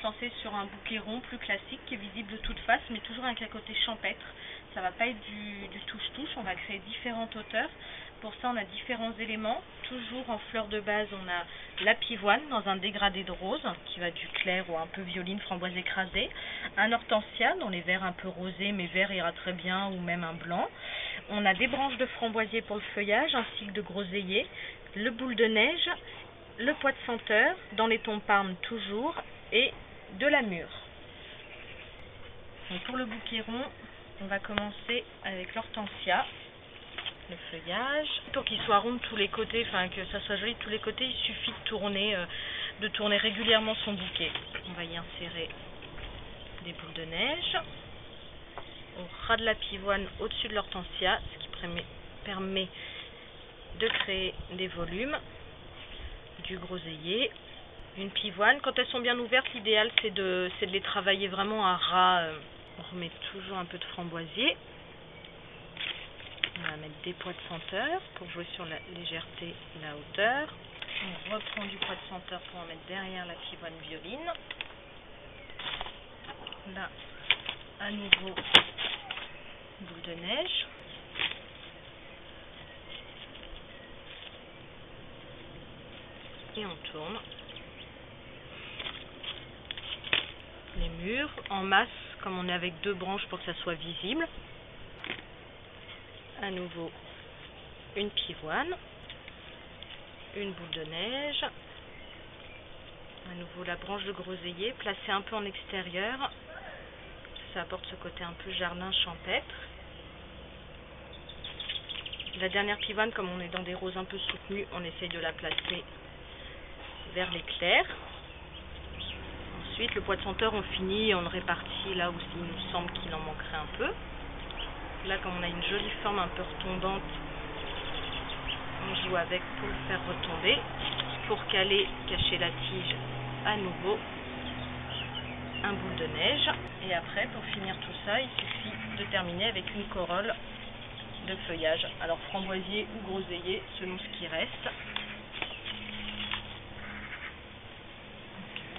se lancer sur un bouquet rond plus classique qui est visible de toutes faces, mais toujours avec un côté champêtre. Ça va pas être du touche-touche, on va créer différentes hauteurs. Pour ça, on a différents éléments. Toujours en fleur de base, on a la pivoine dans un dégradé de rose, qui va du clair ou un peu violine, framboise écrasée. Un hortensia dans les verts un peu rosés, mais vert ira très bien, ou même un blanc. On a des branches de framboisier pour le feuillage, ainsi que de groseillier. Le boule de neige, le pois de senteur, dans les tons parme toujours, et de la mûre. Donc pour le bouquet rond, on va commencer avec l'hortensia, le feuillage. Pour qu'il soit rond de tous les côtés, enfin que ça soit joli de tous les côtés, il suffit de tourner régulièrement son bouquet. On va y insérer des boules de neige au ras de la pivoine au-dessus de l'hortensia, ce qui permet de créer des volumes, du groseillier, une pivoine. Quand elles sont bien ouvertes, l'idéal c'est de les travailler vraiment à ras. On remet toujours un peu de framboisier. On va mettre des pois de senteur pour jouer sur la légèreté et la hauteur. On reprend du pois de senteur pour en mettre derrière la pivoine violine. Là, à nouveau, boule de neige. Et on tourne. Les mûres en masse, comme on est avec 2 branches pour que ça soit visible. À nouveau une pivoine, une boule de neige, à nouveau la branche de groseillier placée un peu en extérieur, ça apporte ce côté un peu jardin champêtre. La dernière pivoine, comme on est dans des roses un peu soutenus, on essaye de la placer vers l'éclair. Ensuite le pois de senteur on finit et on le répartit là où il nous semble qu'il en manquerait un peu. Là, comme on a une jolie forme un peu retombante, on joue avec pour le faire retomber. Pour cacher la tige, à nouveau, un boule de neige. Et après, pour finir tout ça, il suffit de terminer avec une corolle de feuillage. Alors framboisier ou groseillier, selon ce qui reste.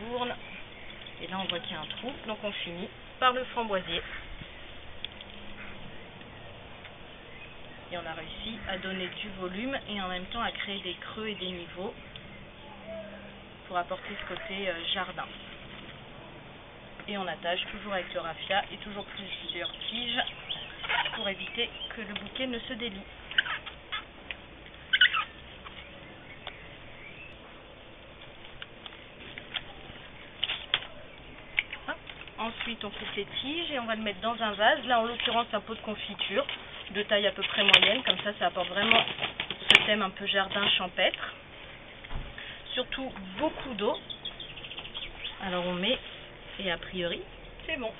On tourne. Et là, on voit qu'il y a un trou, donc on finit par le framboisier. Et on a réussi à donner du volume et en même temps à créer des creux et des niveaux pour apporter ce côté jardin. Et on attache toujours avec le raffia et toujours plusieurs tiges pour éviter que le bouquet ne se délie. Ensuite on coupe les tiges et on va le mettre dans un vase. Là en l'occurrence un pot de confiture de taille à peu près moyenne, comme ça apporte vraiment ce thème un peu jardin champêtre. Surtout beaucoup d'eau. Alors on met et a priori c'est bon.